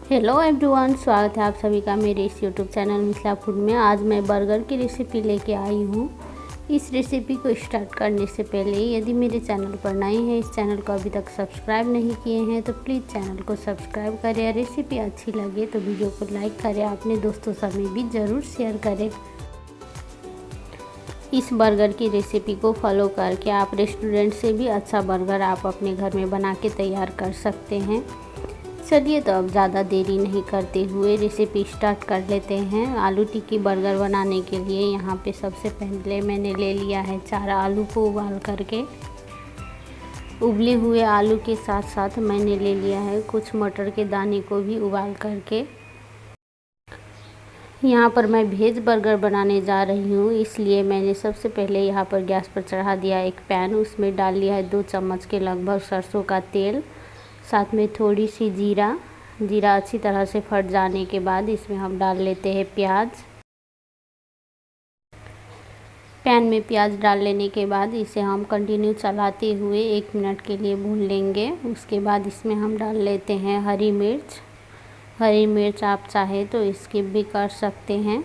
Hello everyone, स्वागत है आप सभी का मेरे इस यूट्यूब चैनल मिथिला फूड में। आज मैं बर्गर की रेसिपी लेके आई हूँ। इस रेसिपी को स्टार्ट करने से पहले यदि मेरे चैनल पर नए हैं, इस चैनल को अभी तक सब्सक्राइब नहीं किए हैं तो प्लीज़ चैनल को सब्सक्राइब करें। रेसिपी अच्छी लगे तो वीडियो को लाइक करें, अपने दोस्तों समेत भी ज़रूर शेयर करें। इस बर्गर की रेसिपी को फॉलो करके आप रेस्टोरेंट से भी अच्छा बर्गर आप अपने घर में बना के तैयार कर सकते हैं। चलिए तो अब ज़्यादा देरी नहीं करते हुए रेसिपी स्टार्ट कर लेते हैं। आलू टिक्की बर्गर बनाने के लिए यहाँ पे सबसे पहले मैंने ले लिया है 4 आलू को उबाल करके। उबले हुए आलू के साथ साथ मैंने ले लिया है कुछ मटर के दाने को भी उबाल करके। यहाँ पर मैं वेज बर्गर बनाने जा रही हूँ, इसलिए मैंने सबसे पहले यहाँ पर गैस पर चढ़ा दिया एक पैन। उसमें डाल लिया है 2 चम्मच के लगभग सरसों का तेल, साथ में थोड़ी सी जीरा अच्छी तरह से फट जाने के बाद इसमें हम डाल लेते हैं प्याज। पैन में प्याज डाल लेने के बाद इसे हम कंटिन्यू चलाते हुए 1 मिनट के लिए भून लेंगे। उसके बाद इसमें हम डाल लेते हैं हरी मिर्च आप चाहे तो स्किप भी कर सकते हैं।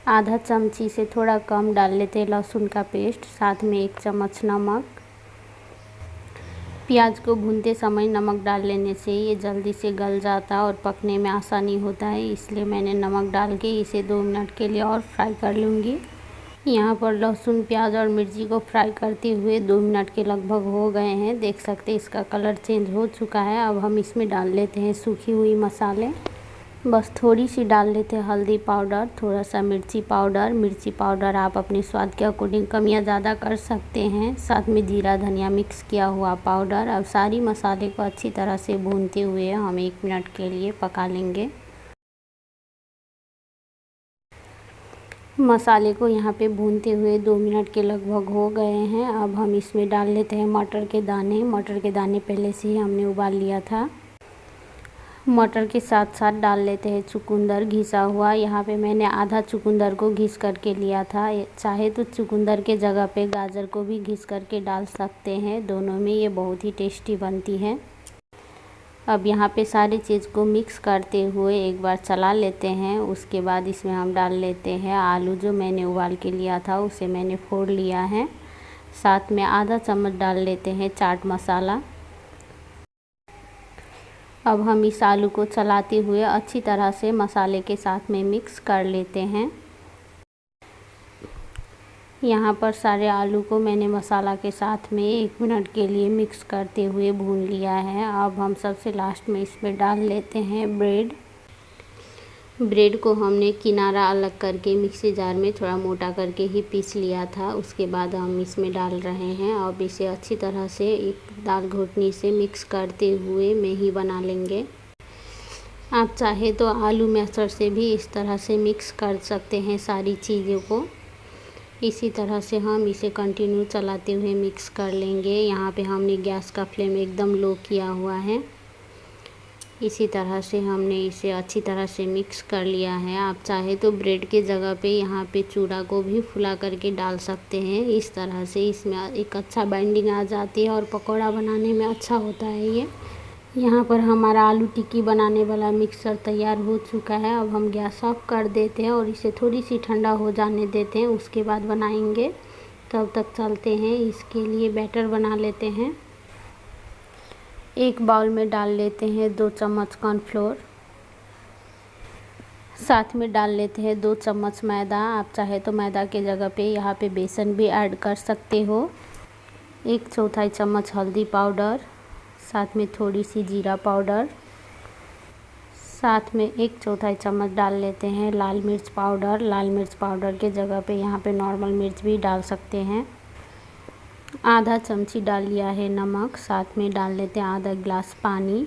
आधा चमची से थोड़ा कम डाल लेते हैं लहसुन का पेस्ट, साथ में 1 चम्मच नमक। प्याज को भूनते समय नमक डाल लेने से ये जल्दी से गल जाता है और पकने में आसानी होता है, इसलिए मैंने नमक डाल के इसे 2 मिनट के लिए और फ्राई कर लूँगी। यहाँ पर लहसुन, प्याज और मिर्ची को फ्राई करते हुए 2 मिनट के लगभग हो गए हैं। देख सकते हैं इसका कलर चेंज हो चुका है। अब हम इसमें डाल लेते हैं सूखी हुई मसाले। बस थोड़ी सी डाल लेते हैं हल्दी पाउडर, थोड़ा सा मिर्ची पाउडर आप अपने स्वाद के अकॉर्डिंग कम या ज़्यादा कर सकते हैं। साथ में जीरा धनिया मिक्स किया हुआ पाउडर। अब सारी मसाले को अच्छी तरह से भूनते हुए हम 1 मिनट के लिए पका लेंगे। मसाले को यहाँ पे भूनते हुए 2 मिनट के लगभग हो गए हैं। अब हम इसमें डाल लेते हैं मटर के दाने पहले से ही हमने उबाल लिया था। मटर के साथ साथ डाल लेते हैं चुकंदर घिसा हुआ। यहाँ पे मैंने आधा चुकंदर को घिस करके लिया था, चाहे तो चुकंदर के जगह पे गाजर को भी घिस करके डाल सकते हैं, दोनों में ये बहुत ही टेस्टी बनती है। अब यहाँ पे सारी चीज़ को मिक्स करते हुए एक बार चला लेते हैं। उसके बाद इसमें हम डाल लेते हैं आलू जो मैंने उबाल के लिया था, उसे मैंने फोड़ लिया है। साथ में आधा चम्मच डाल लेते हैं चाट मसाला। अब हम इस आलू को चलाते हुए अच्छी तरह से मसाले के साथ में मिक्स कर लेते हैं। यहाँ पर सारे आलू को मैंने मसाला के साथ में 1 मिनट के लिए मिक्स करते हुए भून लिया है। अब हम सबसे लास्ट में इसमें डाल लेते हैं ब्रेड को हमने किनारा अलग करके मिक्सी जार में थोड़ा मोटा करके ही पीस लिया था। उसके बाद हम इसमें डाल रहे हैं। अब इसे अच्छी तरह से एक दाल घोटनी से मिक्स करते हुए मेही बना लेंगे। आप चाहे तो आलू मैशर से भी इस तरह से मिक्स कर सकते हैं सारी चीज़ों को। इसी तरह से हम इसे कंटिन्यू चलाते हुए मिक्स कर लेंगे। यहाँ पे हमने गैस का फ्लेम एकदम लो किया हुआ है। इसी तरह से हमने इसे अच्छी तरह से मिक्स कर लिया है। आप चाहे तो ब्रेड के जगह पे यहाँ पे चूड़ा को भी फुला करके डाल सकते हैं। इस तरह से इसमें एक अच्छा बाइंडिंग आ जाती है और पकौड़ा बनाने में अच्छा होता है ये। यहाँ पर हमारा आलू टिक्की बनाने वाला मिक्सर तैयार हो चुका है। अब हम गैस ऑफ कर देते हैं और इसे थोड़ी सी ठंडा हो जाने देते हैं, उसके बाद बनाएंगे। तब तक चलते हैं, इसके लिए बैटर बना लेते हैं। एक बाउल में डाल लेते हैं 2 चम्मच कॉर्नफ्लोर, साथ में डाल लेते हैं 2 चम्मच मैदा। आप चाहे तो मैदा के जगह पे यहाँ पे बेसन भी ऐड कर सकते हो। 1/4 चम्मच हल्दी पाउडर, साथ में थोड़ी सी जीरा पाउडर, साथ में 1/4 चम्मच डाल लेते हैं लाल मिर्च पाउडर के जगह पे यहाँ पे नॉर्मल मिर्च भी डाल सकते हैं। आधा चमची डाल लिया है नमक, साथ में डाल लेते हैं आधा गिलास पानी।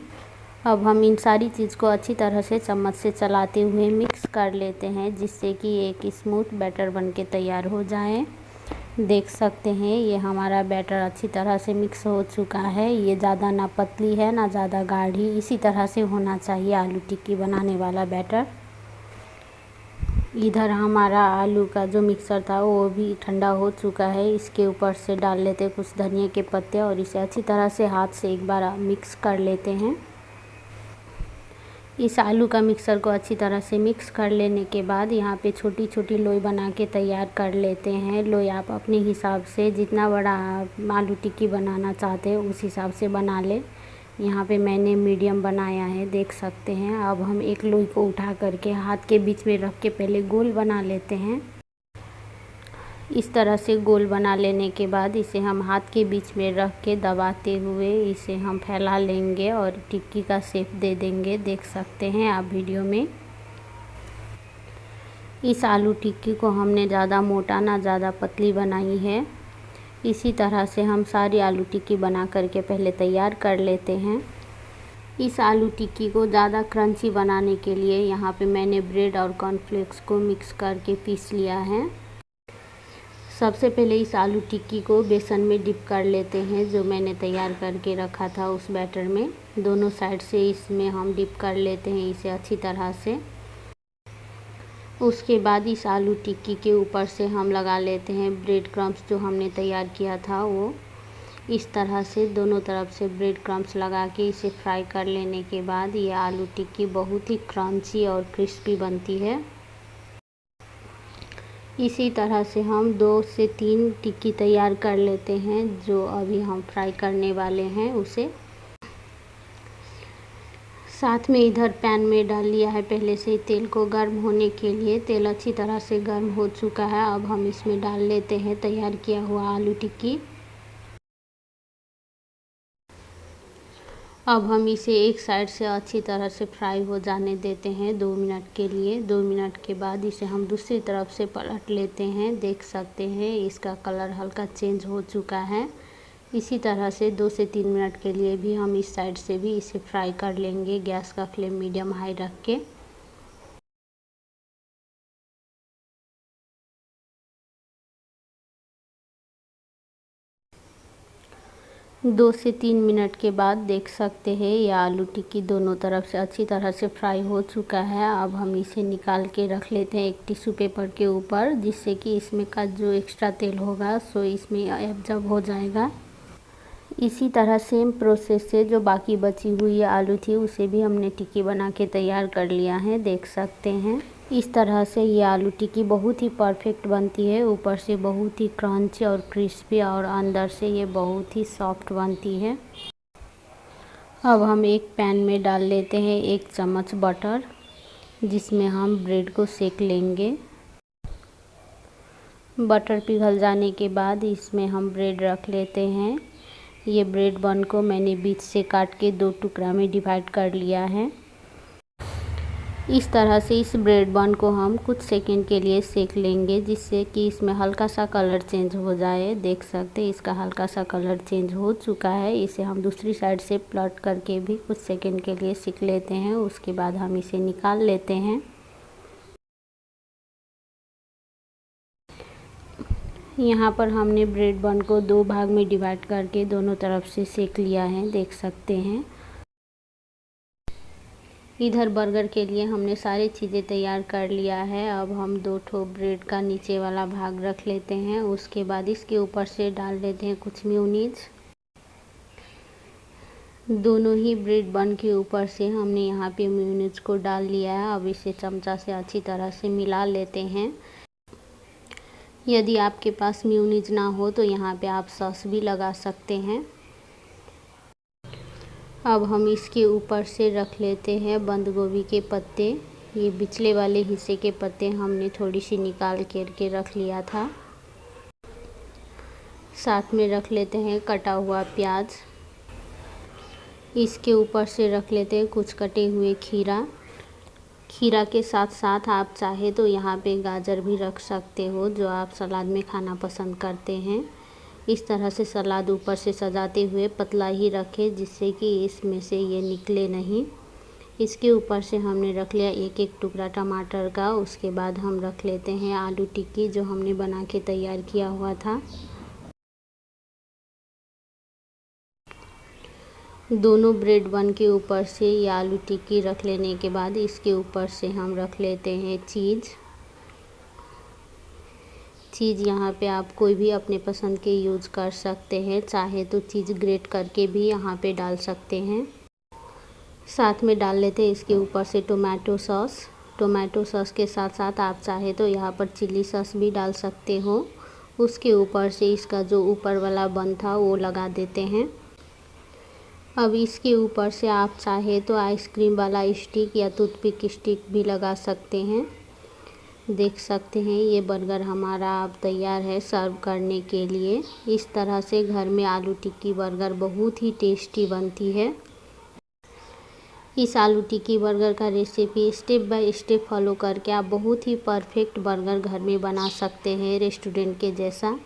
अब हम इन सारी चीज़ को अच्छी तरह से चम्मच से चलाते हुए मिक्स कर लेते हैं, जिससे कि एक स्मूथ बैटर बनके तैयार हो जाए। देख सकते हैं ये हमारा बैटर अच्छी तरह से मिक्स हो चुका है। ये ज़्यादा ना पतली है ना ज़्यादा गाढ़ी, इसी तरह से होना चाहिए आलू टिक्की बनाने वाला बैटर। इधर हमारा आलू का जो मिक्सर था वो भी ठंडा हो चुका है। इसके ऊपर से डाल लेते हैं कुछ धनिया के पत्ते और इसे अच्छी तरह से हाथ से एक बार मिक्स कर लेते हैं। इस आलू का मिक्सर को अच्छी तरह से मिक्स कर लेने के बाद यहाँ पे छोटी छोटी लोई बना के तैयार कर लेते हैं। लोई आप अपने हिसाब से जितना बड़ा आलू टिक्की बनाना चाहते हैं उस हिसाब से बना लें। यहाँ पे मैंने मीडियम बनाया है, देख सकते हैं। अब हम एक लोई को उठा करके हाथ के बीच में रख के पहले गोल बना लेते हैं। इस तरह से गोल बना लेने के बाद इसे हम हाथ के बीच में रख के दबाते हुए इसे हम फैला लेंगे और टिक्की का शेप दे देंगे, देख सकते हैं आप वीडियो में। इस आलू टिक्की को हमने ज़्यादा मोटा ना ज़्यादा पतली बनाई है। इसी तरह से हम सारी आलू टिक्की बना करके पहले तैयार कर लेते हैं। इस आलू टिक्की को ज़्यादा क्रंची बनाने के लिए यहाँ पे मैंने ब्रेड और कॉर्नफ्लेक्स को मिक्स करके पीस लिया है। सबसे पहले इस आलू टिक्की को बेसन में डिप कर लेते हैं, जो मैंने तैयार करके रखा था उस बैटर में। दोनों साइड से इसमें हम डिप कर लेते हैं इसे अच्छी तरह से। उसके बाद इस आलू टिक्की के ऊपर से हम लगा लेते हैं ब्रेड क्रम्स जो हमने तैयार किया था वो। इस तरह से दोनों तरफ से ब्रेड क्रम्स लगा के इसे फ्राई कर लेने के बाद ये आलू टिक्की बहुत ही क्रंची और क्रिस्पी बनती है। इसी तरह से हम 2 से 3 टिक्की तैयार कर लेते हैं जो अभी हम फ्राई करने वाले हैं उसे। साथ में इधर पैन में डाल लिया है पहले से ही तेल को गर्म होने के लिए। तेल अच्छी तरह से गर्म हो चुका है। अब हम इसमें डाल लेते हैं तैयार किया हुआ आलू टिक्की। अब हम इसे एक साइड से अच्छी तरह से फ्राई हो जाने देते हैं 2 मिनट के लिए। 2 मिनट के बाद इसे हम दूसरी तरफ से पलट लेते हैं, देख सकते हैं इसका कलर हल्का चेंज हो चुका है। इसी तरह से 2 से 3 मिनट के लिए भी हम इस साइड से भी इसे फ्राई कर लेंगे, गैस का फ्लेम मीडियम हाई रख के। 2 से 3 मिनट के बाद देख सकते हैं ये आलू टिक्की दोनों तरफ से अच्छी तरह से फ्राई हो चुका है। अब हम इसे निकाल के रख लेते हैं एक टिश्यू पेपर के ऊपर, जिससे कि इसमें का जो एक्स्ट्रा तेल होगा सो इसमें एब्जॉर्ब हो जाएगा। इसी तरह सेम प्रोसेस से जो बाकी बची हुई आलू थी उसे भी हमने टिक्की बना के तैयार कर लिया है, देख सकते हैं। इस तरह से ये आलू टिक्की बहुत ही परफेक्ट बनती है, ऊपर से बहुत ही क्रंची और क्रिस्पी और अंदर से ये बहुत ही सॉफ्ट बनती है। अब हम एक पैन में डाल लेते हैं 1 चम्मच बटर, जिसमें हम ब्रेड को सेक लेंगे। बटर पिघल जाने के बाद इसमें हम ब्रेड रख लेते हैं। ये ब्रेड बन को मैंने बीच से काट के 2 टुकड़ा में डिवाइड कर लिया है। इस तरह से इस ब्रेड बन को हम कुछ सेकंड के लिए सेक लेंगे, जिससे कि इसमें हल्का सा कलर चेंज हो जाए। देख सकते हैं इसका हल्का सा कलर चेंज हो चुका है। इसे हम दूसरी साइड से पलट करके भी कुछ सेकंड के लिए सेक लेते हैं। उसके बाद हम इसे निकाल लेते हैं। यहाँ पर हमने ब्रेड बन को 2 भाग में डिवाइड करके दोनों तरफ से सेक लिया है, देख सकते हैं। इधर बर्गर के लिए हमने सारी चीज़ें तैयार कर लिया है। अब हम 2 ठो ब्रेड का नीचे वाला भाग रख लेते हैं। उसके बाद इसके ऊपर से डाल देते हैं कुछ मेयोनीज। दोनों ही ब्रेड बन के ऊपर से हमने यहाँ पे मेयोनीज को डाल लिया है। अब इसे चमचा से अच्छी तरह से मिला लेते हैं। यदि आपके पास मेयोनीज ना हो तो यहाँ पे आप सॉस भी लगा सकते हैं। अब हम इसके ऊपर से रख लेते हैं बंद गोभी के पत्ते। ये पिछले वाले हिस्से के पत्ते हमने थोड़ी सी निकाल के रख लिया था। साथ में रख लेते हैं कटा हुआ प्याज। इसके ऊपर से रख लेते हैं कुछ कटे हुए खीरा। खीरा के साथ साथ आप चाहे तो यहाँ पे गाजर भी रख सकते हो, जो आप सलाद में खाना पसंद करते हैं। इस तरह से सलाद ऊपर से सजाते हुए पतला ही रखें, जिससे कि इसमें से ये निकले नहीं। इसके ऊपर से हमने रख लिया एक एक टुकड़ा टमाटर का। उसके बाद हम रख लेते हैं आलू टिक्की जो हमने बना के तैयार किया हुआ था। दोनों ब्रेड बन के ऊपर से ये आलू टिक्की रख लेने के बाद इसके ऊपर से हम रख लेते हैं चीज़। चीज़ यहाँ पे आप कोई भी अपने पसंद के यूज़ कर सकते हैं, चाहे तो चीज़ ग्रेट करके भी यहाँ पे डाल सकते हैं। साथ में डाल लेते हैं इसके ऊपर से टोमेटो सॉस। टोमेटो सॉस के साथ साथ आप चाहे तो यहाँ पर चिली सॉस भी डाल सकते हो। उसके ऊपर से इसका जो ऊपर वाला बन था वो लगा देते हैं। अब इसके ऊपर से आप चाहे तो आइसक्रीम वाला स्टिक या टूथपिक स्टिक भी लगा सकते हैं। देख सकते हैं ये बर्गर हमारा अब तैयार है सर्व करने के लिए। इस तरह से घर में आलू टिक्की बर्गर बहुत ही टेस्टी बनती है। इस आलू टिक्की बर्गर का recipe step by step follow करके आप बहुत ही परफेक्ट बर्गर घर में बना सकते हैं, रेस्टोरेंट के जैसा।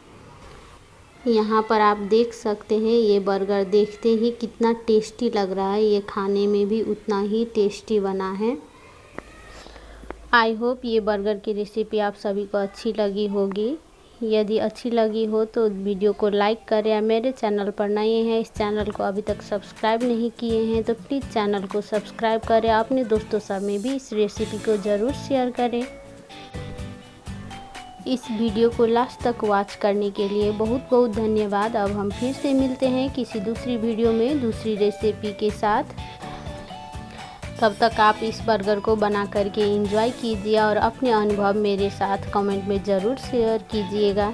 यहाँ पर आप देख सकते हैं ये बर्गर देखते ही कितना टेस्टी लग रहा है, ये खाने में भी उतना ही टेस्टी बना है। आई होप ये बर्गर की रेसिपी आप सभी को अच्छी लगी होगी। यदि अच्छी लगी हो तो वीडियो को लाइक करें, या मेरे चैनल पर नए हैं, इस चैनल को अभी तक सब्सक्राइब नहीं किए हैं तो प्लीज़ चैनल को सब्सक्राइब करें। अपने दोस्तों सब में भी इस रेसिपी को ज़रूर शेयर करें। इस वीडियो को लास्ट तक वॉच करने के लिए बहुत बहुत धन्यवाद। अब हम फिर से मिलते हैं किसी दूसरी वीडियो में दूसरी रेसिपी के साथ। तब तक आप इस बर्गर को बना करके एंजॉय कीजिए और अपने अनुभव मेरे साथ कमेंट में ज़रूर शेयर कीजिएगा।